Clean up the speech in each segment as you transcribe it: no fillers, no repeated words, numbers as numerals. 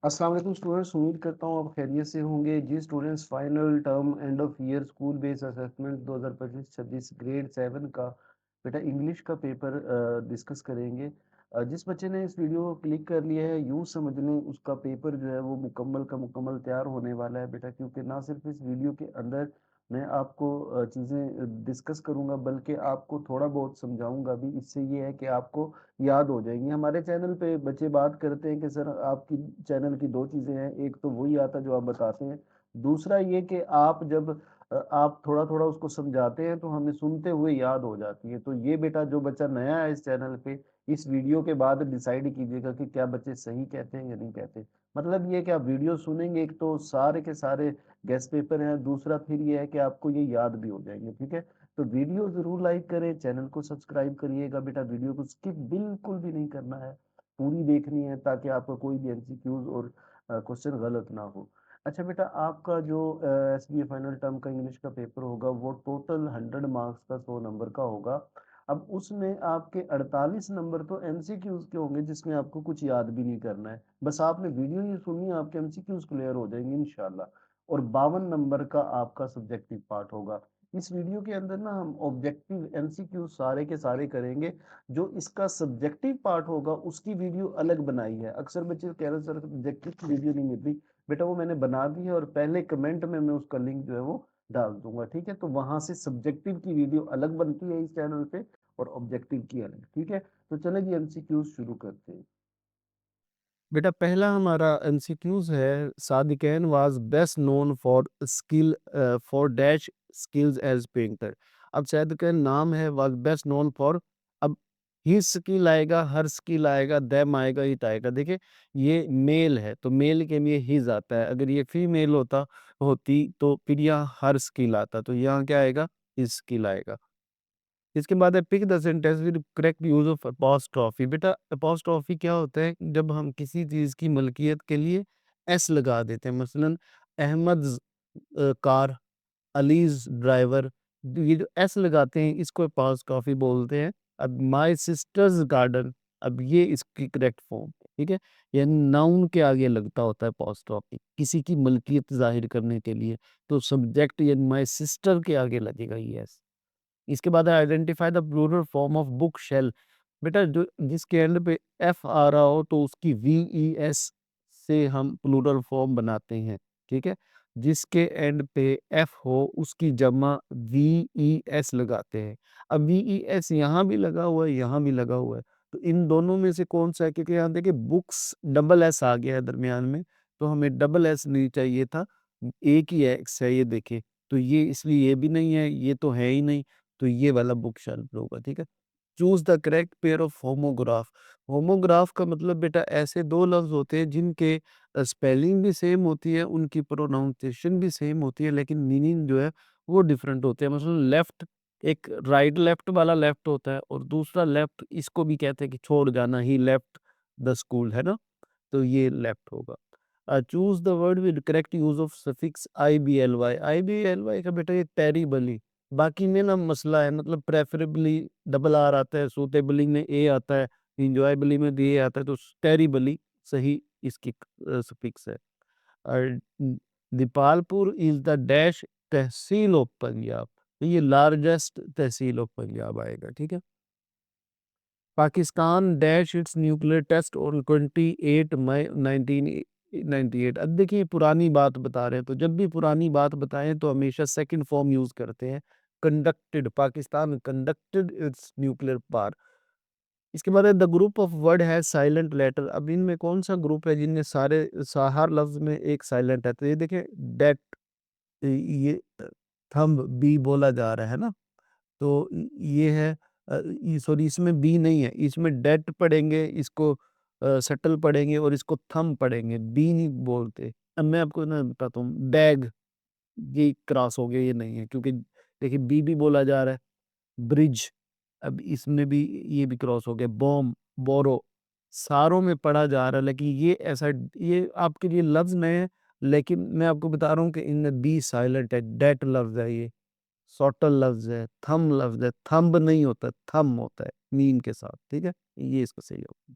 अस्सलाम वालेकुम स्टूडेंट्स, उम्मीद करता हूँ आप खैरियत से होंगे। जी students, final term end of year school based assessment 2025-26 grade 7 का बेटा इंग्लिश का पेपर डिस्कस करेंगे। जिस बच्चे ने इस वीडियो को क्लिक कर लिया है, यूँ समझ लें उसका पेपर जो है वो मुकम्मल का मुकम्मल तैयार होने वाला है बेटा, क्योंकि ना सिर्फ इस वीडियो के अंदर मैं आपको चीज़ें डिस्कस करूँगा, बल्कि आपको थोड़ा बहुत समझाऊँगा भी। इससे ये है कि आपको याद हो जाएँगी। हमारे चैनल पे बच्चे बात करते हैं कि सर आपकी चैनल की 2 चीज़ें हैं, एक तो वही आता है जो आप बताते हैं, दूसरा ये कि आप जब आप थोड़ा-थोड़ा उसको समझाते हैं तो हमें सुनते हुए याद हो जाती है। तो ये बेटा जो बच्चा नया है इस चैनल पे, इस वीडियो के बाद डिसाइड कीजिएगा कि क्या बच्चे सही कहते हैं या नहीं कहते। मतलब ये है कि आप वीडियो सुनेंगे, एक तो सारे के सारे गेस पेपर हैं, दूसरा फिर ये है कि आपको ये याद भी हो जाएँगे, ठीक है? तो वीडियो ज़रूर लाइक करें, चैनल को सब्सक्राइब करिएगा बेटा, वीडियो को स्किप बिल्कुल भी नहीं करना है, पूरी देखनी है ताकि आपका कोई भी एमसीक्यूज़ और क्वेश्चन गलत ना हो। अच्छा बेटा, आपका जो एसबीए फाइनल टर्म का इंग्लिश का पेपर होगा वो टोटल 100 मार्क्स का 100 नंबर का होगा। अब उसमें आपके 48 नंबर तो एमसीक्यूज़ के होंगे जिसमें आपको कुछ याद भी नहीं करना है। बस आपने वीडियो ही सुननी है, आपके एमसीक्यूज़ क्लियर हो जाएँगे इंशाल्लाह। और 52 नंबर का आपका सब्जेक्टिव पार्ट होगा। इस वीडियो के अंदर ना हम ऑब्जेक्टिव एमसीक्यू सारे के सारे करेंगे। जो इसका सब्जेक्टिव पार्ट होगा उसकी वीडियो अलग बनाई है। अक्सर बच्चे कह रहे हैं सर सब्जेक्टिव की वीडियो नहीं मिल रही। बेटा वो मैंने बना दी है और पहले कमेंट में मैं उसका लिंक जो है वो डाल दूंगा, ठीक है? तो वहां से सब्जेक्टिव की वीडियो अलग बनती है इस चैनल पे और ऑब्जेक्टिव की अलग, ठीक है? तो चले जी एमसीक्यूज शुरू करते हैं। बेटा पहला हमारा एमसीक्यूज है। Sadequain was best known for for dash skills as painter. अब सादिकैन नाम है, वाज बेस्ट नोन फॉर। अब ही स्किल आएगा, हर स्किल आएगा, देम आएगा, इट आएगा। देखिए ये मेल है तो मेल के लिए हिज आता है। अगर ये फीमेल होती तो फिर यहाँ हर स्किल आता, तो यहाँ क्या आएगा, हिज स्किल आएगा। इसके बाद है pick the sentence with correct use of apostrophe. बेटा अपॉस्ट्रॉफी क्या होता है, जब हम किसी चीज की मलकियत के लिए एस लगा देते हैं। मसलन अहमद कार, अलीज ड्राइवर, ये जो एस लगाते हैं इसको अपॉस्ट्रॉफी बोलते हैं। अब माय सिस्टर्स गार्डन, अब ये इसकी करेक्ट फॉर्म, ठीक है। ये नाउन के आगे लगता होता है अपॉस्ट्रॉफी किसी की मलकियत जाहिर करने के लिए, तो सब्जेक्ट ये माय सिस्टर के आगे लगेगा ये एस। इसके बाद है identify the plural form of book shelf. बेटा जो जिसके एंड पे एफ आ रहा हो तो उसकी वी ई एस से हम प्लूरल फॉर्म बनाते हैं, ठीक है। जिसके एंड पे एफ हो उसकी जमा वी ई एस लगाते हैं। अब वी ई एस यहाँ भी लगा हुआ है, यहाँ भी लगा हुआ है, तो इन दोनों में से कौन सा है? क्योंकि यहाँ देखिए बुक्स डबल एस आ गया है दरमियान में, तो हमें डबल एस नहीं चाहिए था, एक ही एक्स है ये देखिए। तो ये इसलिए ये भी नहीं है, ये तो है ही नहीं, तो ये वाला बुक शेल्फ होगा, ठीक है। Choose the correct pair of homograph. Homograph का मतलब बेटा ऐसे 2 लफ्ज़ होते हैं जिनके स्पेलिंग भी सेम होती है, उनकी प्रोनाउंसिएशन भी सेम होती है, लेकिन मीनिंग जो है वो डिफरेंट होते हैं। मतलब लेफ्ट, एक राइट लेफ्ट वाला लेफ्ट होता है और दूसरा लेफ्ट इसको भी कहते हैं कि छोड़ जाना, ही लेफ्ट द स्कूल, है ना? तो ये लेफ्ट होगा। Choose the word with correct use of suffix IBLY. IBLY का बेटा ये टेरिबली, बाकी में ना मसला है, मतलब प्रेफरेबली डबल आर आता है, सूटेबली में ए आता है, एन्जॉयबली में डी ए आता है, तो टेरिबली सही इसकी सफिक्स है। और Dipalpur is the dash tehsil of Punjab, तो ये लार्जेस्ट तहसील ऑफ पंजाब आएगा, ठीक है। Pakistan dash its nuclear test on 28 May 1998। अब देखिए पुरानी बात बता रहे हैं, तो जब भी पुरानी बात बताएं तो हमेशा सेकंड फॉर्म यूज करते हैं। Conducted, Pakistan conducted its nuclear पार। इसके बाद है द ग्रुप ऑफ वर्ड है साइलेंट लेटर। अब इनमें कौन सा ग्रुप है जिनमें हर लफ्ज में एक साइलेंट है? तो ये देखिए डेट, ये थंब बी बोला जा रहा है ना, तो ये है ये सॉरी इसमें बी नहीं है, इसमें डेट पढ़ेंगे, इसको सटल पढ़ेंगे और इसको थंब पढ़ेंगे, बी नहीं बोलते। अब मैं आपको ना बताता हूँ, बैग, ये क्रॉस हो गया, ये नहीं है, क्योंकि देखिए बी भी बोला जा रहा है। ब्रिज, अब इसमें भी ये भी क्रॉस हो गया। बॉम्ब, बोरो, सारों में पढ़ा जा रहा है, लेकिन ये ऐसा, ये आपके लिए लफ्ज नए हैं, लेकिन मैं आपको बता रहा हूँ कि इनमें बी साइलेंट है, डेट लफ्ज है ये, सॉटल लफ्ज़ है, थंब लफ्ज़ है, थंब नहीं होता, थंब होता है मीम के साथ, ठीक है? ये इसका सही होगा।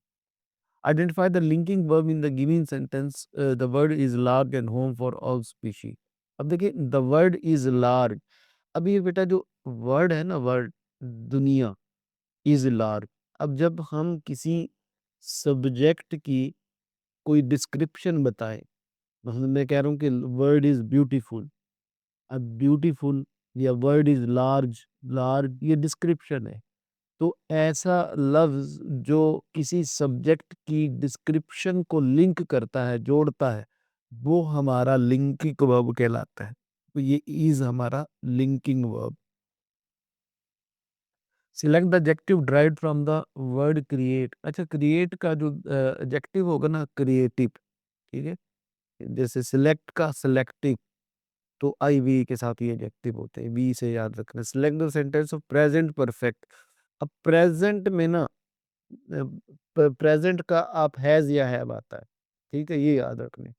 Identify the linking verb in the given sentence. The word is large and home for all species. अब देखिए the word is large. अब ये बेटा जो वर्ड है ना, वर्ड दुनिया इज लार्ज। अब जब हम किसी सब्जेक्ट की कोई डिस्क्रिप्शन बताएं, मतलब मैं कह रहा हूँ कि वर्ड इज ब्यूटीफुल, अब ब्यूटीफुल या वर्ड इज लार्ज, लार्ज ये डिस्क्रिप्शन है। तो ऐसा लफ्ज जो किसी सब्जेक्ट की डिस्क्रिप्शन को लिंक करता है, जोड़ता है, वो हमारा लिंकिंग वर्ब कहलाता है। तो ये इज हमारा linking verb. Select the adjective derived from the word create. अच्छा, क्रिएट का जो एडजेक्टिव होगा ना, क्रिएटिव, ठीक है। जैसे सिलेक्ट का सिलेक्टिव, तो आई वी के साथ ये एडजेक्टिव होते हैं, वी से याद रखना। Select the sentence of present perfect. अब प्रेजेंट में ना प्रेजेंट का आप हैज या हैव आता है, ठीक है, ये याद रखने।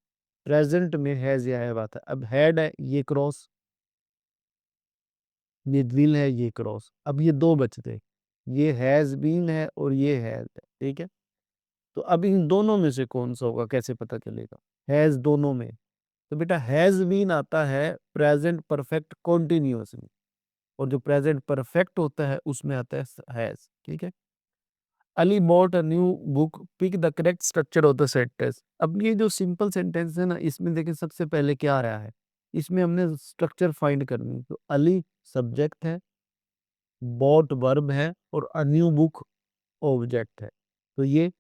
प्रेजेंट में हैज या हैव आता है। अब हैड है ये क्रॉस, ये विल है ये क्रॉस, अब ये दो बचते, ये हैज बीन है और ये हैज है, ठीक है। तो अब इन दोनों में से कौन सा होगा, कैसे पता चलेगा? हैज दोनों में, तो बेटा हैज बीन आता है प्रेजेंट परफेक्ट कॉन्टिन्यूअस में, और जो प्रेजेंट परफेक्ट होता है उसमें आता है हैज, ठीक है। Ali bought a new book, pick the correct structure of the sentence. अब ये जो सिंपल सेंटेंस है ना, इसमें देखिए सबसे पहले क्या आ रहा है, इसमें हमने स्ट्रक्चर फाइंड करनी है। तो अली सब्जेक्ट है, बॉट वर्ब है, और अ न्यू बुक ऑब्जेक्ट है। तो ये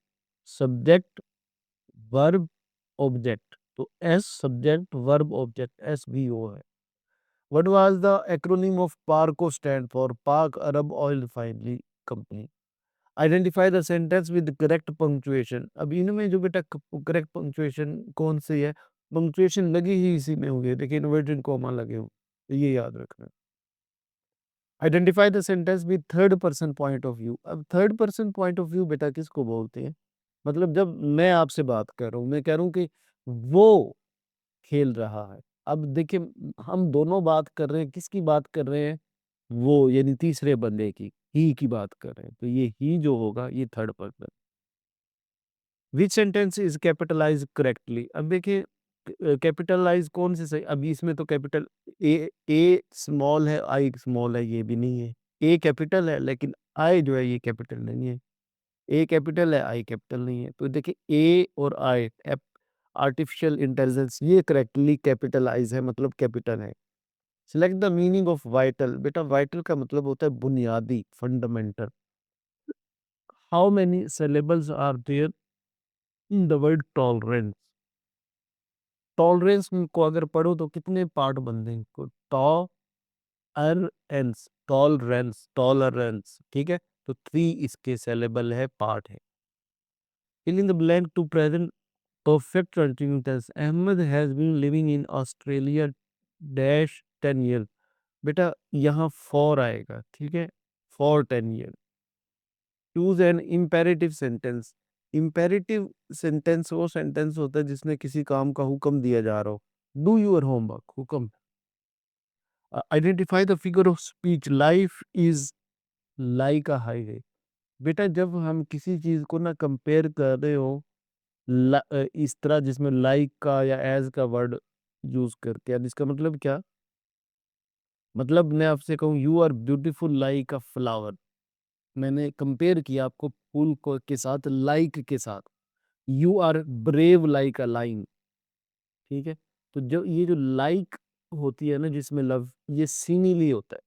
सब्जेक्ट वर्ब ऑब्जेक्ट, तो S subject verb object, S V O है। What was the acronym of PARCO stand for? Pak Arab oil refinery company. Identify the sentence with correct punctuation. अब इनमें जो बेटा correct punctuation कौन सी है, पंक्चुएशन लगी ही इसी में हुई है, देखिए इन्वर्टेड कॉमा लगे हो, तो ये याद रखना। Identify the sentence with third person point of view. अब third person point of view बेटा किसको बोलते हैं? मतलब जब मैं आपसे बात कर रहा हूँ, मैं कह रहा हूँ कि वो खेल रहा है। अब देखिए हम दोनों बात कर रहे हैं, किसकी बात कर रहे हैं? वो यानी तीसरे बंदे ही की बात कर रहे हैं। तो ये ही जो होगा ये third person. Which sentence is capitalize correctly? अब देखिए कैपिटलाइज कौन से सही, अभी इसमें तो कैपिटल ए स्मॉल है, आई स्मॉल है, ये भी नहीं है। ए कैपिटल है लेकिन आई जो है ये कैपिटल नहीं है। ए कैपिटल है, आई कैपिटल नहीं है। तो देखिए ए और आई, आर्टिफिशियल इंटेलिजेंस, ये करेक्टली कैपिटलाइज है, मतलब कैपिटल है। Select the meaning of vital. बेटा वाइटल का मतलब होता है बुनियादी, fundamental. How many syllables are there in the word tolerance? Tolerance को अगर पढ़ो तो कितने पार्ट बनते हैं? टॉलरेंस, टॉलरेंस, ठीक है। तो 3 इसके syllable है, पार्ट है। Fill in the blank to present perfect continuous tense. Ahmad has been living in Australia dash 10 year. बेटा यहाँ फॉर आएगा, ठीक है, for 10 year. Choose an imperative sentence. Imperative sentence वो सेंटेंस होता है जिसमें किसी काम का हुक्म दिया जा रहा हो। डू योर होमवर्क, हुक्म। Identify the figure of speech. Life is like a highway. बेटा जब हम किसी चीज को ना कंपेयर कर रहे हो इस तरह जिसमें लाइक का या एज का वर्ड यूज करके, अब इसका मतलब क्या? मतलब मैं आपसे कहूँ you are beautiful like a flower, मैंने कंपेयर किया आपको फूल को के साथ, लाइक के साथ। You are brave like a lion, ठीक है। तो जो ये जो लाइक होती है ना जिसमें लव, ये सीनिली होता है।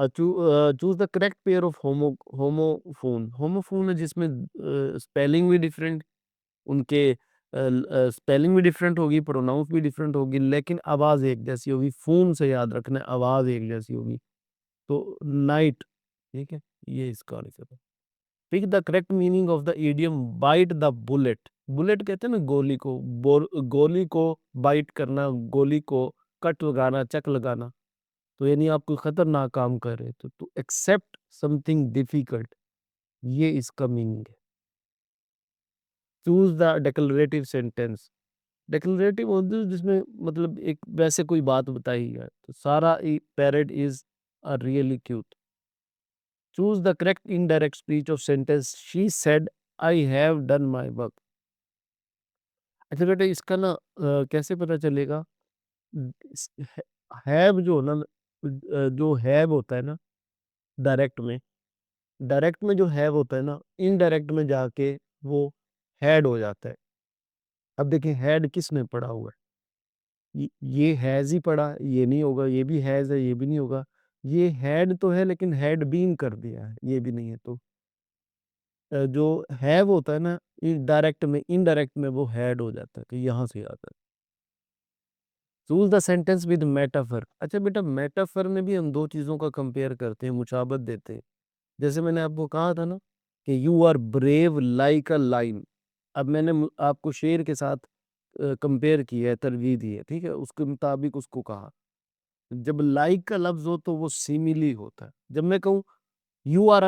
Choose the correct pair of homophone. Homophone है जिसमें स्पेलिंग भी डिफरेंट, उनके स्पेलिंग भी डिफरेंट होगी, प्रोनाउंस भी डिफरेंट होगी, लेकिन आवाज एक जैसी होगी। फोन से याद रखना है, आवाज एक जैसी होगी। तो नाइट, ठीक है, ये इसका आंसर है। Pick the correct meaning of the idiom bite the bullet. Bullet कहते हैं ना गोली को, गोली को बाइट करना, गोली को कट लगाना, चक लगाना। तो यानी आप कोई खतरनाक काम कर रहे हो तो एक्सेप्ट समथिंग डिफिकल्ट, ये इसका मीनिंग है। Choose the declarative sentence. Declarative होती है जिसमें मतलब एक वैसे कोई बात बताई है। तो सारा parrot is a really cute. Choose the correct indirect speech of sentence, she said I have done my work. अच्छा बेटा इसका ना कैसे पता चलेगा? हैव जो ना जो हैव होता है ना डायरेक्ट में, डायरेक्ट में जो हैव होता है ना, इनडायरेक्ट में जाके वो हैड हो जाता है। अब देखिए हैड किसने पढ़ा हुआ है? ये हैज़ ही पढ़ा, ये नहीं होगा, ये भी हैज़ है, ये भी नहीं होगा। ये हैड तो है लेकिन हैड बीन कर दिया है, ये भी नहीं है। तो जो हैव होता है ना, डायरेक्ट में इनडायरेक्ट में वो हैड हो जाता है, तो यहाँ से आता है। Choose the sentence with metaphor. अच्छा बेटा मेटाफर में भी हम दो चीजों का कंपेयर करते हैं, मुशाबत देते हैं। जैसे मैंने आपको कहा था ना कि you are brave like a lion. अब मैंने आपको शेर के साथ कंपेयर किया है, तरजीह दी है, ठीक है, उसके मुताबिक उसको कहा। जब लाइक का लफ्ज हो तो वो सिमिली होता है। जब मैं कहूँ यू आर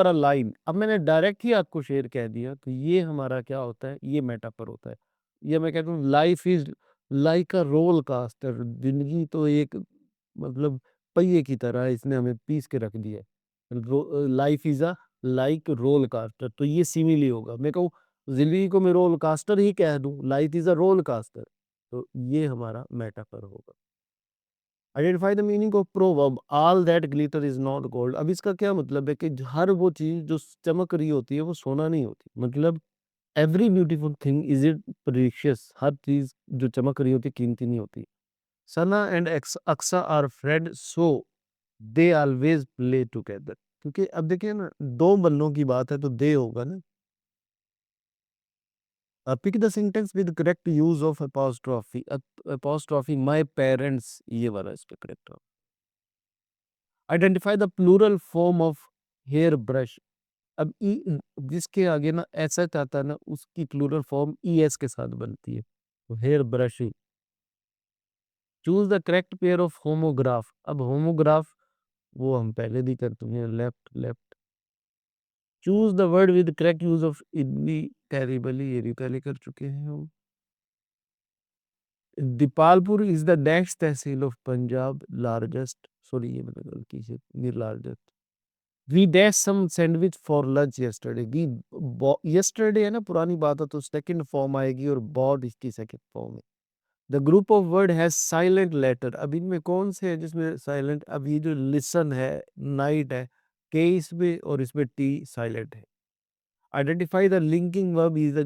अ लाइन, अब मैंने डायरेक्ट ही आपको शेर कह दिया, तो ये हमारा क्या होता है? ये मेटाफर होता है। या मैं कहता हूँ life is like a roller coaster, जिंदगी तो एक मतलब पहिए की तरह है, इसने हमें पीस के रख दिया है। Life is a like roller coaster, तो ये सिमिली होगा। मैं कहूँ जिंदगी को मैं रोल कास्टर ही कह दूं, life is a roller coaster, तो ये हमारा मेटाफर होगा। Identify the meaning of proverb all that glitter is not gold. अब इसका क्या मतलब है कि हर वो चीज जो चमक रही होती है वो सोना नहीं होती। मतलब every beautiful thing is it precious, हर चीज जो चमक रही होती है कीमती नहीं होती। Sana and Aqsa are friend so they always play together. क्योंकि अब देखिए ना, दो बंदों की बात है तो दे होगा ना। Pick the sentence with correct use of apostrophe. Apostrophe my parents, ये वाला इसका correct. Identify the plural form of hair brush. अब जिसके आगे ना एस एच आता है ना, उसकी प्लूरल फॉर्म ई एस के साथ बनती है, तो hair brushing. Choose the correct pair of homograph. अब होमोग्राफ वो हम पहले भी कर चुके हैं, left left. Choose the word with correct use of idly terribly, ये भी पहले कर चुके हैं हम। Dipalpur is the next tehsil of Punjab largest, sorry ये मैंने गलती से, largest. We dash some sandwich for lunch yesterday. We yesterday है ना पुरानी बात है, तो सेकंड फॉर्म आएगी और बॉट इसकी सेकंड फॉर्म है। The group of word has silent letter. अब इनमें कौन से है जिसमें साइलेंट? अब ये जो लिसन है, नाइट है, के इसमें और इसमें टी साइलेंट है। Identify the linking verb is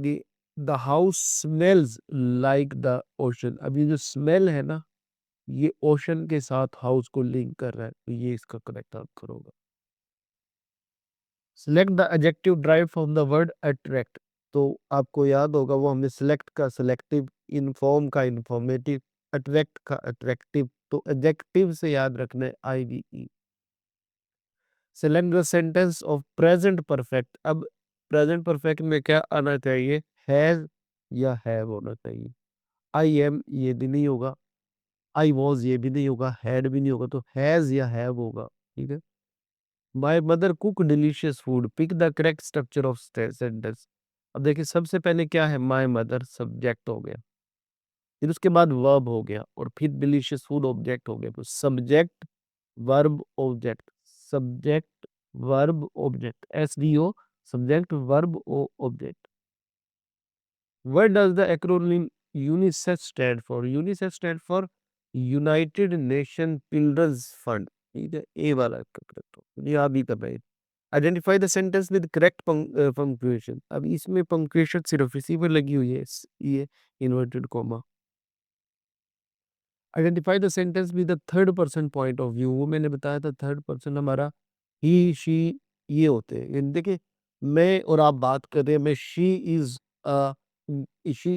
the house smells like the ocean. अब ये जो स्मेल है ना, ये ओशन के साथ हाउस को लिंक कर रहा है, तो ये इसका करेक्ट आंसर होगा। Select the adjective drive from the word attract. तो आपको याद होगा वो हमने सिलेक्ट का सिलेक्टिव, इन्फॉर्म का इंफॉर्मेटिव, अट्रैक्ट का अट्रैक्टिव, तो एडजेक्टिव से याद रखना IVE. Select the sentence of present perfect. अब प्रेजेंट परफेक्ट में क्या आना चाहिए? हैज या हैव होना चाहिए। आई एम ये भी नहीं होगा, आई वॉज ये भी नहीं होगा, हैड भी नहीं होगा, तो हैज या हैव होगा। ठीक है। My mother cook delicious food. Pick the correct structure of sentence. अब देखिए सबसे पहले क्या है? माय मदर सब्जेक्ट हो गया, फिर उसके बाद वर्ब हो गया, और फिर डिलीशियस फूड ऑब्जेक्ट हो गया। तो subject verb object, subject verb object, SVO, subject verb object. What does the acronym UNICEF stand for? UNICEF stand for United nation children's fund. ठीक है, ए वाला correct हो। ये आप ही कर रहे हैं। Identify the sentence with correct punctuation. अब इसमें पंक्चुएशन सिर्फ इसी पर लगी हुई है, ये inverted comma. Identify the sentence with the third person point of view. वो मैंने बताया था थर्ड पर्सन हमारा ही शी ये होते हैं। यानी देखिए मैं और आप बात कर रहे हैं, मैं she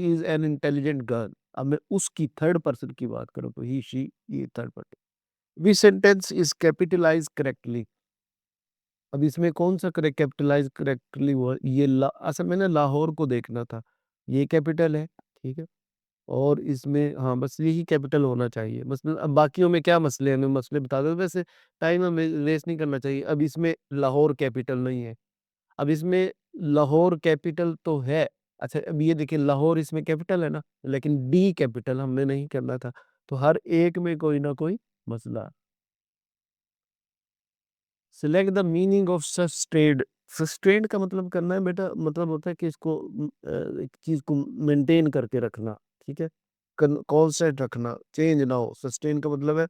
is an intelligent girl. अब मैं उसकी थर्ड पर्सन की बात करूं तो ही शी, ये third person. Which sentence is capitalize correctly? अब इसमें कौन सा करेक्ट कैपिटलाइज करेक्टली हुआ? ये असल में ना लाहौर को देखना था, ये कैपिटल है, ठीक है। और इसमें हाँ बस यही कैपिटल होना चाहिए बस। अब बाकियों में क्या मसले हैं, मैं मसले बता दो, वैसे टाइम हमें वेस्ट नहीं करना चाहिए। अब इसमें लाहौर कैपिटल नहीं है, अब इसमें लाहौर कैपिटल तो है। अच्छा अब ये देखिए लाहौर इसमें कैपिटल है ना, लेकिन डी कैपिटल हमने नहीं करना था, तो हर एक में कोई ना कोई मसला। Select the meaning of sustained. Sustained का मतलब करना है बेटा, मतलब होता है कि इसको एक चीज को मेंटेन करके रखना, ठीक है, कांस्टेंट रखना, चेंज ना हो। सस्टेन का मतलब है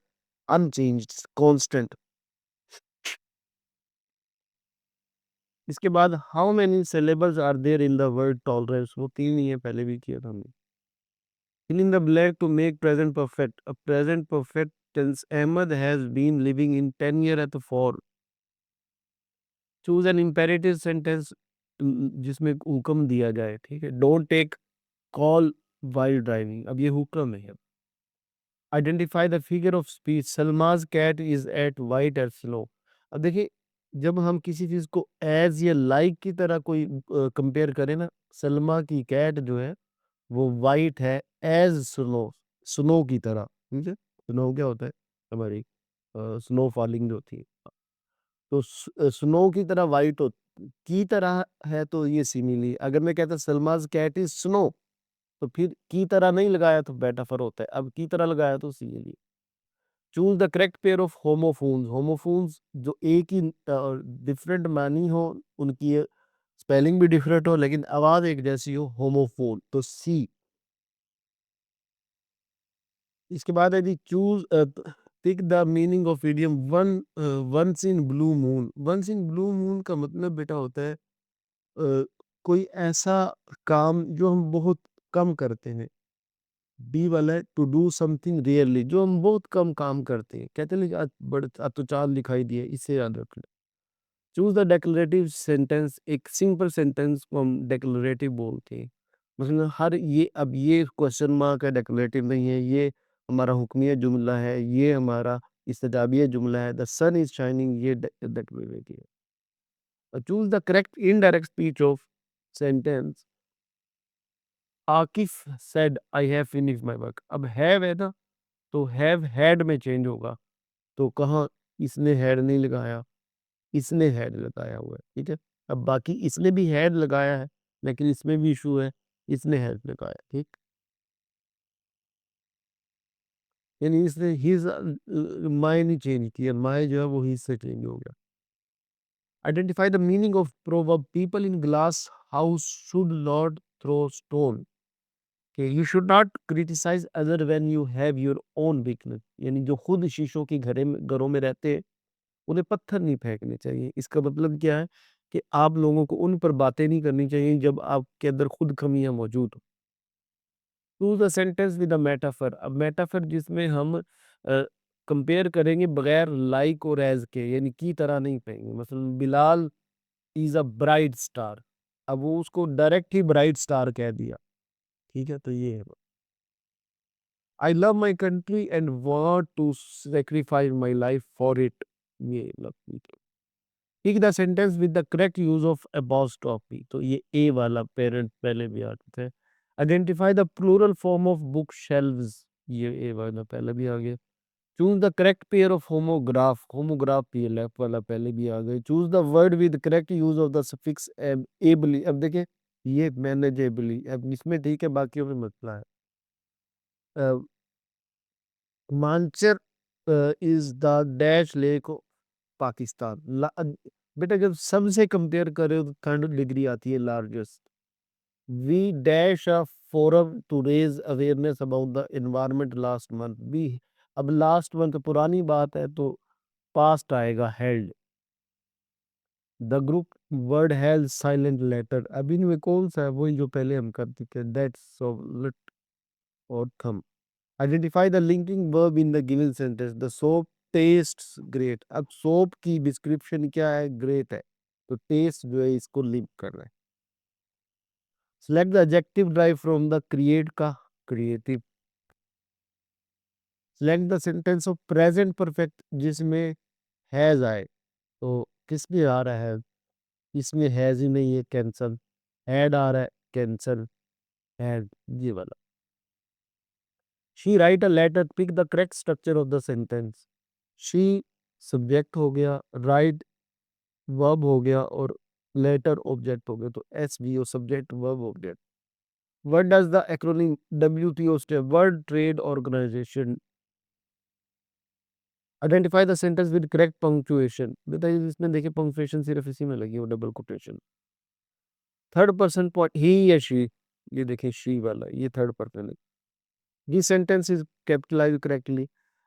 अनचेंज्ड, कांस्टेंट। इसके बाद how many syllables are there in the word tolerance, वो तीन ही है, पहले भी किया था हमने। Fill in the blank to make present perfect. A present perfect tense, Ahmad has been living in 10 year at for. Choose an imperative sentence जिसमें हुक्म दिया जाए, ठीक है। Don't take call while driving, अब ये हुक्म है। Identify the figure of speech, Salma's cat is eight white eight slow. अब देखिए, जब हम किसी चीज को एज या लाइक की तरह कोई कंपेयर करें ना, सलमा की कैट जो है वो वाइट है एज स्नो, स्नो की तरह, ठीक है। स्नो क्या होता है, हमारी स्नो फॉलिंग जो होती है, तो स्नो की तरह वाइट हो, की तरह है, तो ये सिमिली। अगर मैं कहता सलमाज कैट इज स्नो, तो फिर की तरह नहीं लगाया तो मेटाफर होता है, अब की तरह लगाया तो simile. Choose the correct pair of homophones. Homophones जो एक ही डिफरेंट मानी हो, उनकी स्पेलिंग भी डिफरेंट हो लेकिन आवाज एक जैसी हो, होमोफोन, तो सी। इसके बाद है जी choose pick the meaning of idiom once in blue moon. Once in blue moon का मतलब बेटा होता है कोई ऐसा काम जो हम बहुत कम करते हैं। बी वाला है टू डू समथिंग रियरली, जो हम बहुत कम काम करते हैं, कहते हैं ना कि आज बड़े आज तो चांद दिखाई दिए, इससे याद रखना। चूज द डेक्लरेटिव सेंटेंस, एक सिंपल सेंटेंस को हम डेक्लरेटिव बोलते हैं। मतलब हर ये, अब ये क्वेश्चन मार्क है, डेक्लरेटिव नहीं है, ये हमारा हुक्मिया जुमला है, ये हमारा इस्तेजाबिया जुमला है, द सन इज शाइनिंग, ये डेक्लरेटिव है। Choose the correct indirect speech of sentence. Akif said I have finished my work. अब हैव है ना, तो हैव हैड में चेंज होगा, तो कहाँ इसने हैड नहीं लगाया, इसने हेड लगाया हुआ है, ठीक है। अब बाकी इसने भी हेड लगाया है, लेकिन इसमें भी इशू है, इसने हेड लगाया, ठीक। यानी इसने हिज माय नहीं चेंज किया, माय जो है वो हिज से चेंज हो गया। Identify the meaning of proverb, people in glass house should not throw stone. कि you should not criticise other when you have your own weakness, यानी जो खुद शीशों की घरों में रहते हैं, उन्हें पत्थर नहीं फेंकने चाहिए। इसका मतलब क्या है कि आप लोगों को उन पर बातें नहीं करनी चाहिए जब आपके अंदर खुद कमियां मौजूद हो। Choose a sentence with a metaphor. अब मेटाफर जिसमें हम कंपेयर करेंगे बगैर लाइक और एज के, यानी की तरह नहीं कहेंगे। मतलब Bilal is a bright star, अब वो उसको डायरेक्ट ही ब्राइट स्टार कह दिया, ठीक है। तो ये है, I love my country and want to sacrifice my life for it, ये love. Pick the sentence with the correct use of apostrophe, तो ये ए वाला पेरेंट पहले भी आ चुका है। Identify the plural form of book shelves, ये ए वाला पहले भी आ गया। Choose the correct pair of homograph, homograph ये लेफ्ट वाला पहले भी आ गया। Choose the word with correct use of the suffix ably. अब देखिए, ये मैनेजेबली, अब इसमें ठीक है, बाकियों में मसला है। Manchar is the dash lake Pakistan. बेटा जब सबसे कंपेयर करें तो थर्ड डिग्री आती है largest. We dash a forum to raise awareness about the environment last month. We, अब लास्ट मंथ पुरानी बात है तो पास्ट आएगा held. The group word has silent letter, अब इनमें कौन सा है, वही जो पहले हम कर चुके, दैट्स और थम। Identify the linking verb in the given sentence, the soap tests great. अब सोप की डिस्क्रिप्शन क्या है, ग्रेट है, तो टेस्ट जो है इसको लिंक कर रहा है। Select the adjective drive from the create का creative. Select the sentence of present perfect जिसमें हैज आए, तो किस में आ रहा है, इसमें हैज ही नहीं है, कैंसल। हैड आ रहा है, कैंसल हैड, ये वाला। She write a letter, pick the correct structure of the sentence. She subject हो गया, राइट वर्ब हो गया, और लेटर ऑब्जेक्ट हो गया, तो S V O subject verb object. What does the acronym WTO stand, world trade organisation. Identify the sentence with correct punctuation. बेटा इसमें देखिए पंक्चुएशन सिर्फ इसी में लगी है, double quotation. Third person point he या शी, ये देखिए शी वाला, ये थर्ड पर्सन है। ये सेंटेंस इज कैपिटलाइज करेक्टली।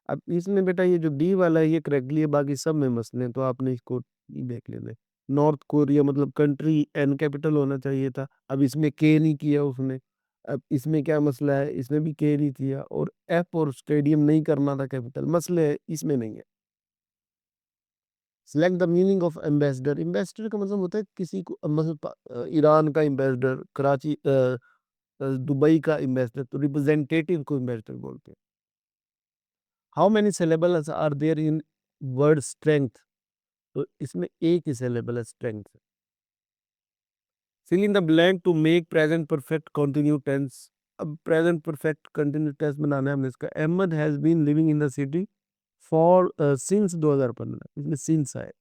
अब इसमें बेटा ये जो डी वाला है ये करेक्टली है, बाकी सब में मसले हैं, तो आपने इसको देख लेना है। नॉर्थ कोरिया मतलब कंट्री एन कैपिटल होना चाहिए था, अब इसमें के नहीं किया उसने। अब इसमें क्या मसला है, इसमें भी के नहीं किया, और एफ और स्टेडियम नहीं करना था कैपिटल, मसले है इसमें नहीं है। Select the meaning of ambassador. Ambassador का मतलब होता है किसी को, मतलब ईरान का एम्बेसडर, कराची दुबई का एम्बेसडर, तो रिप्रेजेंटेटिव को एम्बेसडर बोलते हैं। How many syllables are there in word strength, तो इसमें एक ही सिलेबल है strength. Fill in the blank to make present perfect continue tense. अब प्रेजेंट परफेक्ट कंटिन्यू टेंस बनाना है हमने इसका। Ahmad has been living in the city for since 2015, इसमें सिंस है।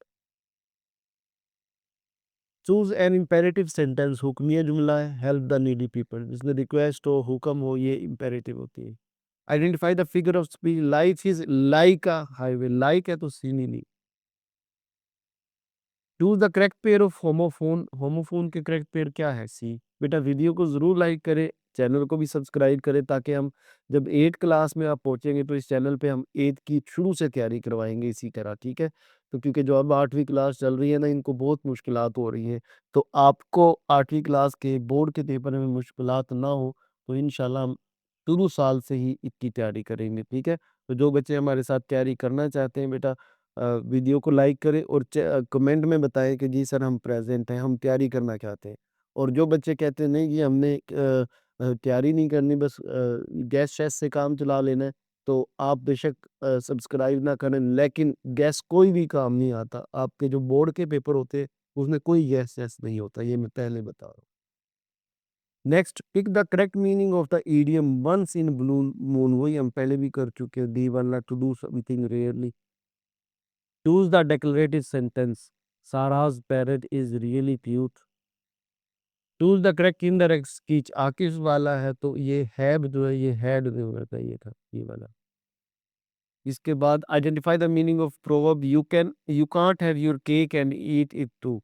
चूज एन इंपेरेटिव सेंटेंस, हुक्मिया जुमला है, हेल्प द नीडी पीपल, जिसमें रिक्वेस्ट हो हुक्म हो ये इंपेरेटिव होती है। Identify the figure of speech, life is like a highway, like है तो सीन ही नहीं। Choose the correct pair of homophone, homophone के करेक्ट पेयर क्या है, सी। बेटा वीडियो को जरूर लाइक करें, चैनल को भी सब्सक्राइब करें, ताकि हम जब 8 क्लास में आप पहुंचेंगे तो इस चैनल पे हम 8 की शुरू से तैयारी करवाएंगे इसी तरह, ठीक है। तो क्योंकि जो अब 8वीं क्लास चल रही है ना, इनको बहुत मुश्किलात हो रही हैं, तो आपको 8वीं क्लास के बोर्ड के पेपर में मुश्किलात ना हो, तो इंशाल्लाह हम शुरू साल से ही इसकी तैयारी करेंगे, ठीक है। तो जो बच्चे हमारे साथ तैयारी करना चाहते हैं बेटा, वीडियो को लाइक करें और कमेंट में बताएं कि जी सर हम प्रेजेंट हैं, हम तैयारी करना चाहते हैं। और जो बच्चे कहते हैं नहीं जी हमने तैयारी नहीं करनी, बस गैस शैस से काम चला लेना है, तो आप बेशक सब्सक्राइब ना करें, लेकिन गैस कोई भी काम नहीं आता। आपके जो बोर्ड के पेपर होते हैं उसमें कोई गैस शैस नहीं होता, ये मैं पहले बता रहा हूँ। Next, pick the correct meaning of the idiom once in blue moon, वही हम पहले भी कर चुके हैं। The one to do something rarely. Choose the declarative sentence. Sarah's parrot is really cute. Choose the correct indirect speech. आकिश वाला है तो ये हैव जो है ये हैड नहीं होना चाहिए था, ये वाला। इसके बाद identify the meaning of proverb, you can't have your cake and eat it too,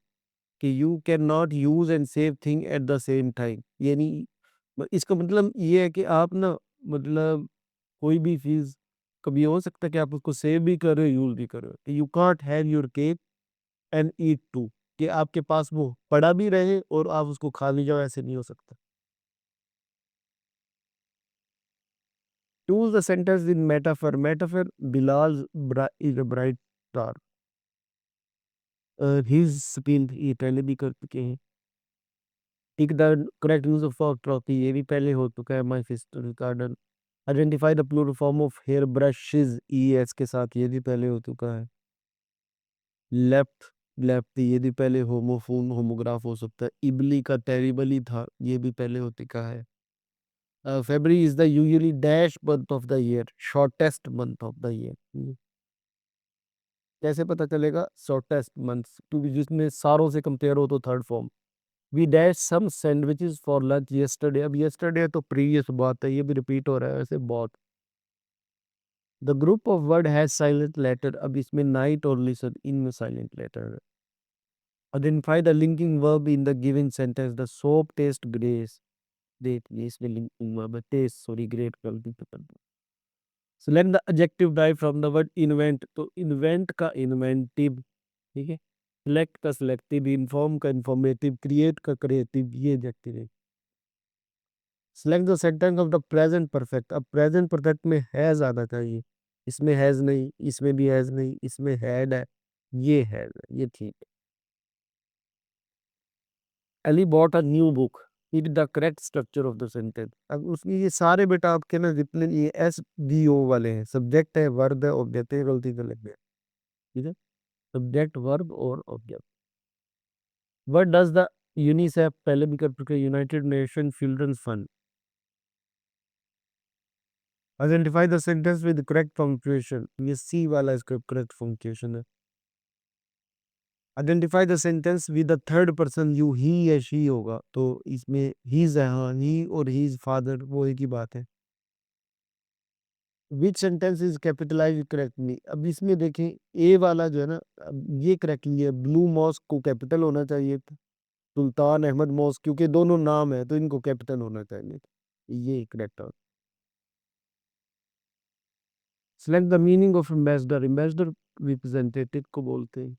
कि you can not use and save thing at the same time, यानी इसका मतलब ये है कि आप ना, मतलब कोई भी चीज कभी हो सकता है कि आप उसको सेव भी कर रहे हो यूज भी कर रहे हो। You can't have your cake and eat too, कि आपके पास वो पड़ा भी रहे और आप उसको खा भी जाओ, ऐसे नहीं हो सकता। Choose the sentence in metaphor, metaphor Bilal is a bright star, his spin ये पहले भी कर चुके हैं। Tick the correct use of apostrophe, ये भी पहले हो चुका है। My sister garden. Identify the plural form of hair brushes, E S के साथ, ये भी पहले हो चुका है। लेफ्ट, लेफ्ट ये भी पहले होमोफोन होमोग्राफ हो सकता है। इबली का टेरिबली था, ये भी पहले हो चुका है। February is the usually dash month of the year, shortest month of the year. कैसे पता चलेगा shortest month, क्योंकि जिसमें सारों से कंपेयर हो तो third form. We dash some sandwiches for lunch yesterday, अब yesterday तो प्रीवियस बात है, ये भी रिपीट हो रहा है वैसे बहुत। The group of word has silent letter, अब इसमें night और listen इनमें silent letter है। Identify the linking verb in the given sentence, the soap taste grace, देख ये इसमें linking verb है, taste सॉरी ग्रेट गलती पे कर दी। Select the adjective derived from the word invent, तो invent का inventive, ठीक है। Select का selective, inform का informative, create का creative, ये adjective है। Select the sentence of the present perfect, अब present perfect में has आना चाहिए, इसमें has नहीं, इसमें भी has नहीं, इसमें had है, ये has है, ये ठीक है। Ali bought a new book, it the correct structure of the sentence। अब उसमें ये सारे बेटा आपके ना जितने ये एस डी ओ वाले हैं, सब्जेक्ट है वर्ब है ऑब्जेक्ट है, गलती से लग गया, ठीक है। सब्जेक्ट वर्ब और object. What does the UNICEF, पहले भी कर चुके, united nation children's fund. Identify the sentence with correct punctuation, ये सी वाला इसका करेक्ट पंक्चुएशन है। Identify the sentence with the third person, you he या शी होगा, तो इसमें हीज है, हाँ ही और हीज फादर वो एक ही बात है। विच सेंटेंस इज कैपिटलाइज्ड करेक्टली। अब इसमें देखें ए वाला जो है ना, अब ये करेक्टली है, ब्लू मॉस्क को कैपिटल होना चाहिए था, सुल्तान अहमद मॉस्क, क्योंकि दोनों नाम है तो इनको कैपिटल होना चाहिए, ये करेक्ट है। Select the meaning of ambassador. Ambassador representative को बोलते हैं।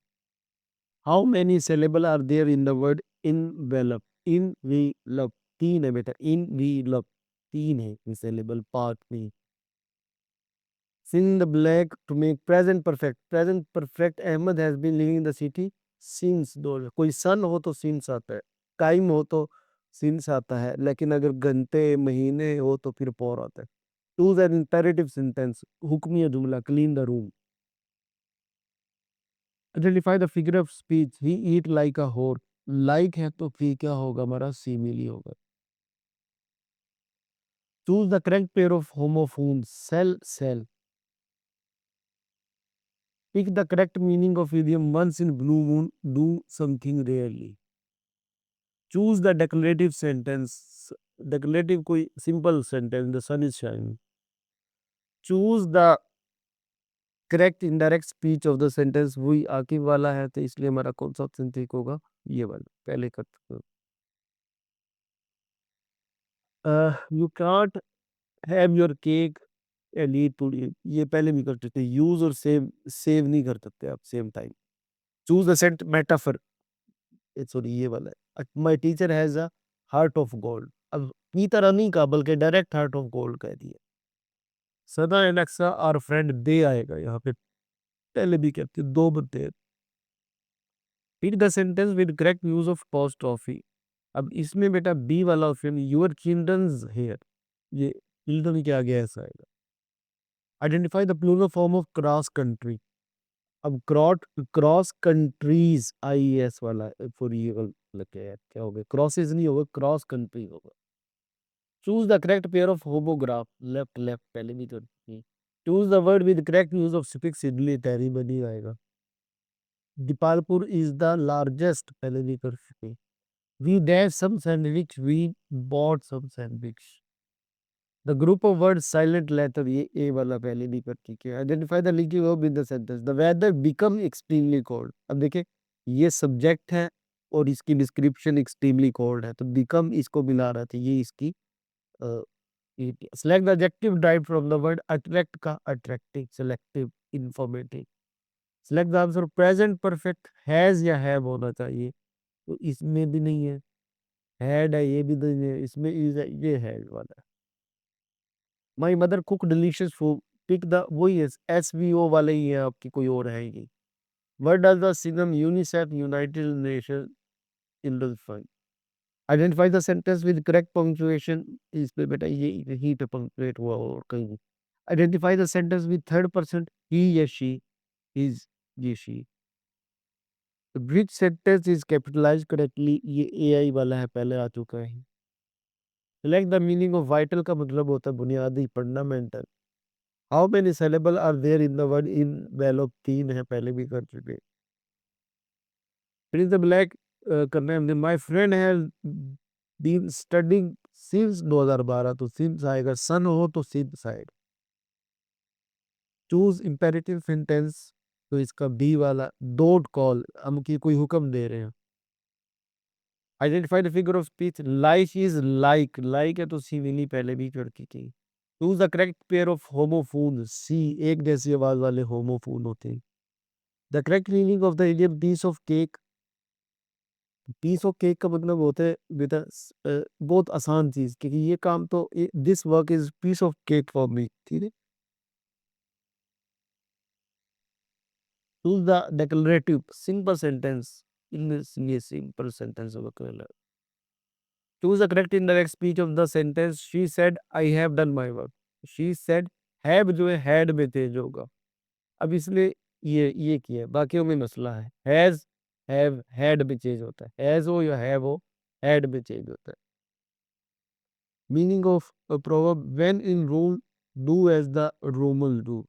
How many syllable are there in the word envelope. Envelope तीन है बेटा, इनवेलप तीन है सिलेबल पार्ट में। Fill the blank to make present perfect. Present perfect, Ahmed has been living in the city since 2000। कोई सन हो तो सिंस आता है, टाइम हो तो सिंस आता है, लेकिन अगर घंटे महीने हो तो फिर फॉर आता है। चूज एन इंपेरेटिव सेंटेंस, हुक्मिया जुमला, clean the room. Identify the figure of speech, he eat like a horse. Like है तो फिर क्या होगा हमारा, सिमिली होगा। Choose the correct pair of homophone, sale sail. Pick the correct meaning of idiom, once in blue moon, do something rarely. Choose the declarative sentence. Declarative कोई simple sentence, the sun is shining. Choose the correct indirect speech of the sentence, वही आकिब वाला है तो इसलिए हमारा कौन सा option ठीक होगा, ये वाला पहले कर चुके हो। You can't have your cake and eat to it, ये पहले भी कर चुके। यूज और सेव नहीं कर सकते आप same time. Choose the sentence metaphor, sorry ये वाला है, my teacher has a heart of gold. अब की तरह नहीं कहा बल्कि डायरेक्ट हार्ट ऑफ गोल्ड कह दिया। सदा एलेक्सा आवर फ्रेंड, दे आएगा यहाँ पे, पहले भी कहते दो बंदे हैं। फिर the sentence with correct use of apostrophe. अब इसमें बेटा बी वाला ऑप्शन, योर चिल्ड्रंस हेयर, ये चिल्ड्रन के आगे ऐसा आएगा। Identify the plural form of cross country. अब क्रॉस कंट्रीज आई एस वाला फॉर ये लग गया यार, क्या हो गया, क्रॉसेज नहीं होगा, क्रॉस कंट्री होगा। Choose the correct pair of homograph, left left पहले भी तो थी। Choose the word with correct use of suffix, इडली तहरी बनी आएगा। दीपालपुर इज द लार्जेस्ट, पहले भी कर चुके। We dash some sandwich, we bought some sandwich. The group of word silent letter, ये ए वाला पहले भी कर चुके। Identify the leaky verb in the sentence, the weather become extremely cold. अब देखिए ये सब्जेक्ट है और इसकी डिस्क्रिप्शन एक्सट्रीमली कोल्ड है, तो बिकम इसको मिला रहा था, ये इसकी select the adjective derived from the word attract का attractive, selective, informative। select the answer, present perfect has या have होना चाहिए, तो इसमें भी नहीं है, had है ये भी नहीं है, इसमें is है, ये है वाला। my mother cook delicious food, pick the वही है, SVO वाले ही है आपकी, कोई और है ही नहीं। what does the synonym UNICEF, United Nations Children's Fund। Identify the sentence with correct punctuation, इस पे बेटा ये यहीं पे पंक्चुएट हुआ और कहीं। Identify the sentence with third person, he या शी, हिज, ये she. Which sentence is capitalised correctly, ये एआई वाला है, पहले आ चुका है। Select the meaning of vital का मतलब होता है बुनियादी, fundamental. How many syllable are there in the word envelope, तीन है, पहले भी कर चुके। फिर द ब्लैक करना है, my friend has been studying since 2012, तो सिंस आएगा, सन हो तो सिंस आएगा। चूज इंपेरेटिव सेंटेंस, तो इसका बी वाला, डोंट कॉल, हम की कोई हुक्म दे रहे हैं। Identify the figure of speech, like is like, like है तो सिमिली पहले भी कर की थी। Choose the correct pair of homophone, see, एक जैसी आवाज वाले होमोफोन होते हैं। The correct meaning of the idiom piece of cake, piece of cake का मतलब होता है बेटा बहुत आसान चीज, क्योंकि ये काम तो this work is peace of cake for me, ठीक है। Choose the declarative simple sentence, ये सिंपल सेंटेंस होगा। Choose the correct indirect speech of the sentence, she said I have done my work. She said, have जो है had में तेज होगा, अब इसलिए ये किया है, बाकियों में मसला है। हैज, हैव, हैड में चेंज होता है, हैज हो या हैव हो, हैड में चेंज होता है। Meaning of proverb, when in Rome do as the Roman do,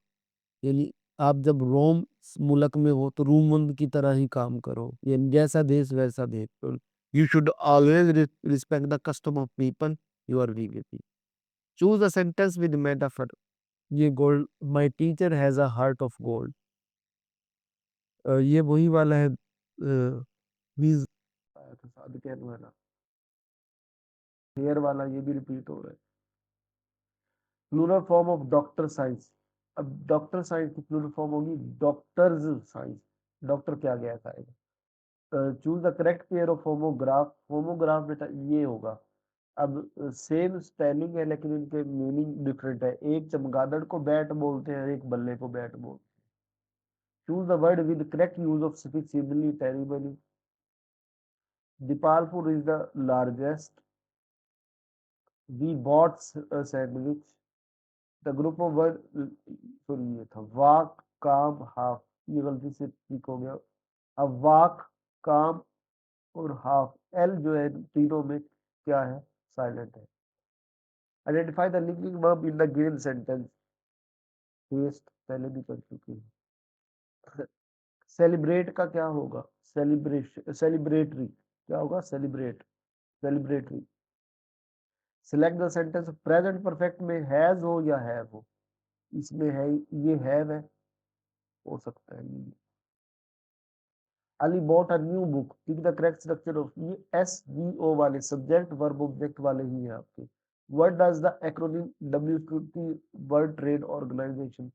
यानी आप जब रोम मुल्क में हो तो रोमन की तरह ही काम करो, यानी जैसा देश वैसा देश। You should always respect the custom of people you are living with. Choose the sentence with metaphor, ये gold, my teacher has a heart of gold. ये वही वाला है, वीज। आया था सादिक वाला, हेयर वाला, ये भी रिपीट हो रहा है। Plural form of doctor science. अब डॉक्टर साइंस की प्लूरल फॉर्म होगी डॉक्टर्स साइंस। डॉक्टर क्या गया आएगा। Choose the correct pair of homograph. Homograph बेटा ये होगा। अब सेम स्पेलिंग है लेकिन इनके मीनिंग डिफरेंट है। एक चमगादड़ को बैट बोलते हैं, एक बल्ले को बैट बोलते हैं। Choose the word with correct use of suffix simile terribly. Dipalpur is the largest. We bought sandwich. The group of word, sorry ये था वाक काम हाफ, ये गलती से ठीक हो गया। अब वाक, काम और हाफ, एल जो है तीनों में क्या है, साइलेंट है। Identify the linking verb in the given sentence. Test पहले भी कर चुकी है। सेलिब्रेट का क्या होगा, सेलिब्रेशन, सेलिब्रेटरी क्या होगा, celebrate, celebratory. Select the sentence. Present perfect में हैज हो या हैव हो, इसमें है, ये हैव है, हो सकता है नहीं। Ali bought a new book. Tick the correct structure of, ये एस वी ओ वाले सब्जेक्ट वर्ब ऑब्जेक्ट वाले ही है आपके। What does the acronym WTO, world trade organisation.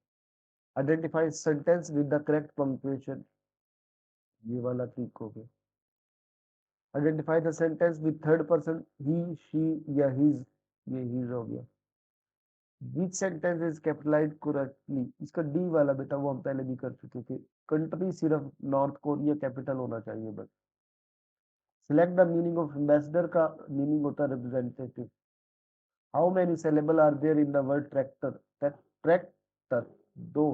Identify sentence with the correct punctuation, ये वाला ठीक हो गया। Identify the sentence with third person, he she या हिज, ये हिज हो गया। Which sentence is capitalised correctly, इसका डी वाला बेटा वो हम पहले भी कर चुके थे। कंट्री सिर्फ नॉर्थ कोरिया कैपिटल होना चाहिए बस। Select the meaning of ambassador का मीनिंग होता है representative. How many syllable are there in the word tractor, tractor दो।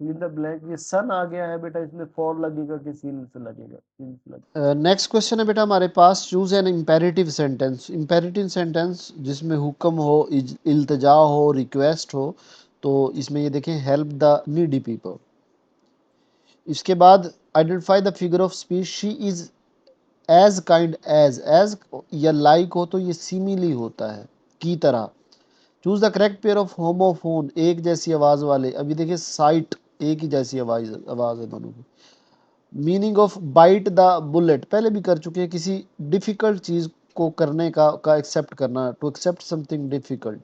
फिल द ब्लैंक, ये सन आ गया है बेटा, इसमें फॉर लगेगा कि सीन से लगेगा, सीन से लगेगा। नेक्स्ट क्वेश्चन है बेटा हमारे पास, choose an imperative sentence. Imperative sentence जिसमें हुक्म हो, इल्तजा हो, रिक्वेस्ट हो। तो इसमें ये देखें, हेल्प द नीडी पीपल। इसके बाद identify the figure of speech, she is as kind as या लाइक हो तो ये सिमिली होता है, की तरह। Choose the correct pair of homophone, एक जैसी आवाज वाले। अभी देखिए साइट, एक ही जैसी आवाज आवाज है दोनों की। Meaning of bite the bullet पहले भी कर चुके हैं, किसी डिफिकल्ट चीज को करने का एक्सेप्ट करना, to accept something difficult.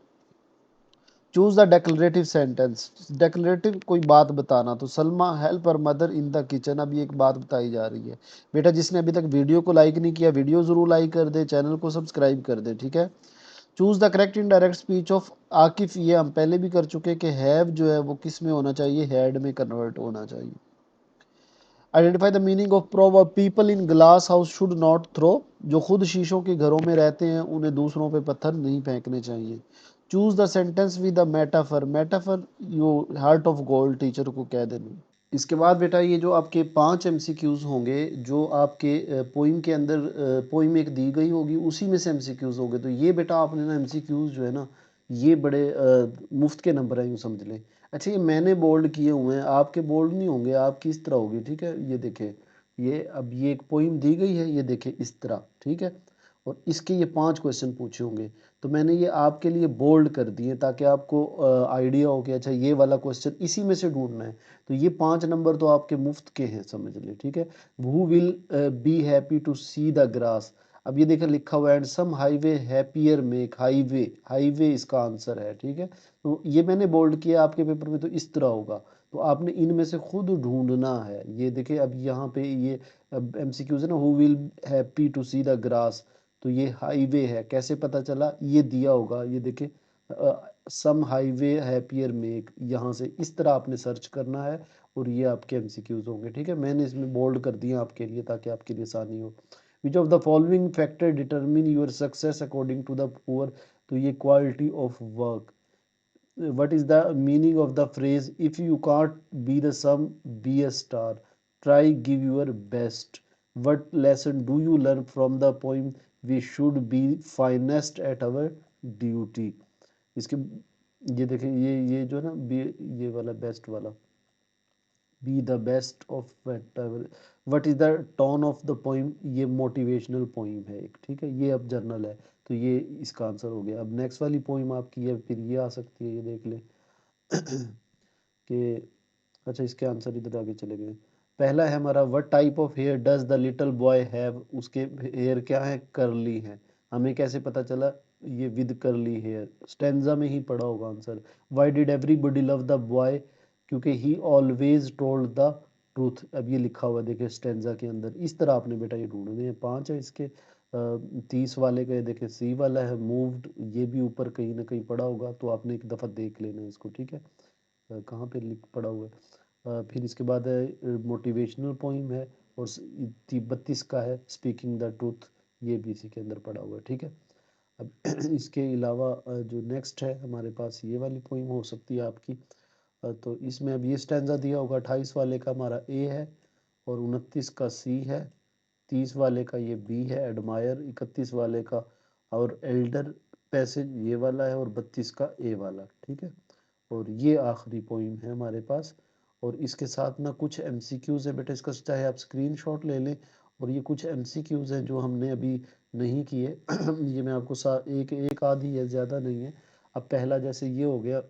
Choose the declarative sentence, declarative कोई बात बताना। तो Salma help her mother in the kitchen, अब ये एक बात बताई जा रही है। बेटा जिसने अभी तक वीडियो को लाइक नहीं किया, वीडियो जरूर लाइक कर दे, चैनल को सब्सक्राइब कर दे, ठीक है। Choose the correct indirect speech of Akif, ये हम पहले भी कर चुके कि हैव जो है वो किस में होना चाहिए, हैड में कन्वर्ट होना चाहिए। Identify the meaning of proverb, people in glass house should not throw, जो खुद शीशों के घरों में रहते हैं उन्हें दूसरों पे पत्थर नहीं फेंकने चाहिए। Choose the sentence with the metaphor, metaphor yo heart of gold teacher को कह देना। इसके बाद बेटा ये जो आपके 5 MCQs होंगे, जो आपके पोइम के अंदर पोइम एक दी गई होगी उसी में से MCQs होंगे। तो ये बेटा आपने ना MCQs जो है ना, ये बड़े मुफ्त के नंबर हैं यूँ समझ लें। अच्छा ये मैंने बोल्ड किए हुए हैं, आपके बोल्ड नहीं होंगे, आपकी इस तरह होगी, ठीक है। ये देखें, ये अब ये एक पोइम दी गई है, ये देखें इस तरह, ठीक है। और इसके ये 5 क्वेश्चन पूछे होंगे, तो मैंने ये आपके लिए बोल्ड कर दिए ताकि आपको आइडिया हो कि अच्छा ये वाला क्वेश्चन इसी में से ढूंढना है। तो ये 5 नंबर तो आपके मुफ्त के हैं, समझ लें, ठीक है। Who will be happy to see the grass. अब ये देखा लिखा हुआ है, and some highway happier make, highway, highway इसका आंसर है, ठीक है। तो ये मैंने बोल्ड किया, आपके पेपर में तो इस तरह होगा। तो आपने इनमें से खुद ढूंढना है। ये देखिए अब यहाँ पे ये MCQs है ना, who will happy to see the grass, तो ये हाईवे है, कैसे पता चला, ये दिया होगा, ये देखिए सम हाईवे हैप्पियर मेक, यहाँ से इस तरह आपने सर्च करना है। और ये आपके MCQs होंगे, ठीक है। मैंने इसमें बोल्ड कर दिया आपके लिए ताकि आपके लिए आसानी हो। Which of the following factor determine your success according to the poor, तो ये quality of work. What is the meaning of the phrase, if you can't be the sum, be a star, try give your best? What lesson do you learn from the poem, we should be finest at our duty? इसके ये देखें, ये जो है ना B, ये वाला best वाला, be the best of what is the tone of the poem, ये मोटिवेशनल पोइम है एक, ठीक है। ये अब जर्नल है, तो ये इसका आंसर हो गया। अब नेक्स्ट वाली पोइम आपकी है, फिर ये आ सकती है, ये देख लें कि अच्छा इसके आंसर इधर आगे चले गए। पहला है हमारा, what type of hair does the little boy have, उसके हेयर क्या है, करली है। हमें कैसे पता चला, ये विद करली हेयर, स्टेंजा में ही पड़ा होगा answer. Why did everybody love the boy, क्योंकि he always told the truth. अब ये लिखा हुआ देखे स्टेंजा के अंदर, इस तरह आपने बेटा ये ढूंढने हैं। 5 है इसके। 30 वाले का ये देखे सी वाला है, मूव्ड, ये भी ऊपर कहीं ना कहीं पड़ा होगा, तो आपने एक दफ़ा देख लेना है इसको, ठीक है। कहाँ पे लिख पड़ा हुआ है। फिर इसके बाद है मोटिवेशनल पोइम है, और 32 का है स्पीकिंग द ट्रूथ, ये भी इसी के अंदर पड़ा हुआ है, ठीक है। अब इसके अलावा जो नेक्स्ट है हमारे पास, ये वाली पोइम हो सकती है आपकी। तो इसमें अब ये स्टैंजा दिया होगा, 28 वाले का हमारा ए है, और 29 का सी है, 30 वाले का ये बी है एडमायर, 31 वाले का और एल्डर पैसेज ये वाला है, और 32 का ए वाला, ठीक है। और ये आखिरी पोइम है हमारे पास। और इसके साथ ना कुछ एमसीक्यूज़ है बेटा, इसका चाहे आप स्क्रीनशॉट ले लें। और ये कुछ एमसीक्यूज़ हैं जो हमने अभी नहीं किए ये मैं आपको एक एक आधी है, ज़्यादा नहीं है। अब पहला जैसे ये हो गया,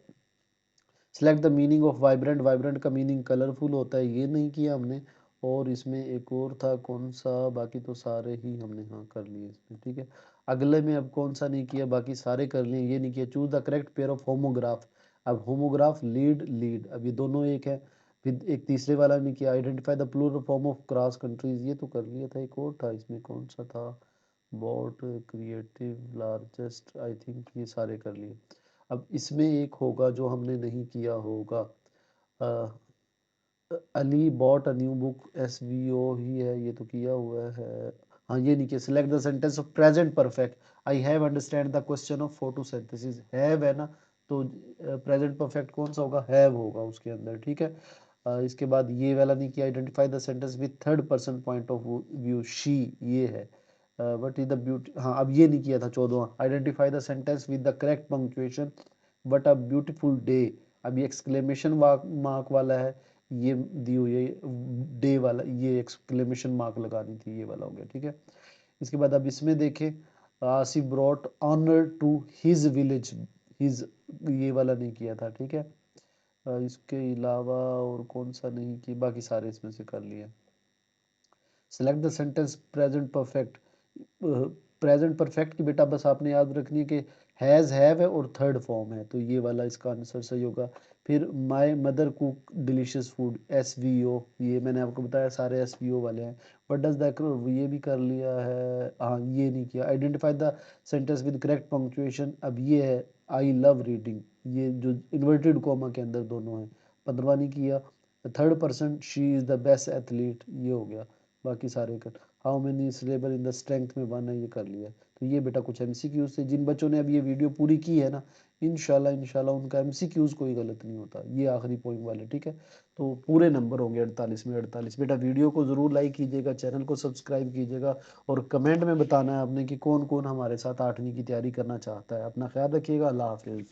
select the meaning of vibrant, vibrant का मीनिंग कलरफुल होता है, ये नहीं किया हमने। और इसमें एक और था कौन सा, बाकी तो सारे ही हमने हाँ कर लिए इसमें, ठीक है। अगले में अब कौन सा नहीं किया, बाकी सारे कर लिए, ये नहीं किया। Choose the correct pair of homograph, अब होमोग्राफ लीड लीड, अब ये दोनों एक है। फिर एक तीसरे वाला नहीं किया, identify the plural form of cross countries, ये तो कर लिया था। एक और था इसमें, कौन सा था, bought creative largest, I think ये सारे कर लिए। अब इसमें एक होगा जो हमने नहीं किया होगा, Ali bought a new book, S V O ही है, ये तो किया हुआ है। हाँ ये नहीं किया। Select the sentence of present perfect, I have understand the question of photosynthesis, have है ना, तो प्रेजेंट परफेक्ट कौन सा होगा, हैव होगा उसके अंदर, ठीक है। इसके बाद ये वाला नहीं किया, identify the sentence with third person point of view, she ये है। वट इज द ब्यूटी, हाँ अब ये नहीं किया था 14वां, identify the sentence with the correct punctuation, what a beautiful day, अब ये एक्सक्लेमेशन मार्क वाला है, ये दी हुई है डे वाला, ये एक्सक्लेमेशन मार्क लगानी थी, ये वाला हो गया, ठीक है। इसके बाद अब इसमें देखें, Asif brought honour to his village, his ये वाला नहीं किया था, ठीक है। इसके अलावा और कौन सा नहीं किया, बाकी सारे इसमें से कर लिए। Select the sentence present perfect, present perfect की बेटा बस आपने याद रखनी है कि हैज़ है और थर्ड फॉर्म है, तो ये वाला इसका आंसर सही होगा। फिर my mother cook delicious food, S V O, ये मैंने आपको बताया सारे एस वी ओ वाले हैं। वट डज द, ये भी कर लिया है, हाँ ये नहीं किया। Identify the sentence with correct punctuation, अब ये है आई लव रीडिंग, ये जो इन्वर्टेड कॉमा के अंदर दोनों है। 15 नहीं किया। Third person she is the best athlete, ये हो गया। बाकी सारे कर, how many syllable in the strength में 1 है, ये कर लिया। तो ये बेटा कुछ एमसीक्यूज से, जिन बच्चों ने अब ये वीडियो पूरी की है ना, इंशाल्लाह इंशाल्लाह उनका एमसीक्यूज कोई गलत नहीं होता। ये आखिरी पॉइंट वाले, ठीक है। तो पूरे नंबर होंगे 48 में 48। बेटा वीडियो को ज़रूर लाइक कीजिएगा, चैनल को सब्सक्राइब कीजिएगा, और कमेंट में बताना है आपने कि कौन कौन हमारे साथ 8वीं की तैयारी करना चाहता है। अपना ख्याल रखिएगा, अल्लाह हाफिज़।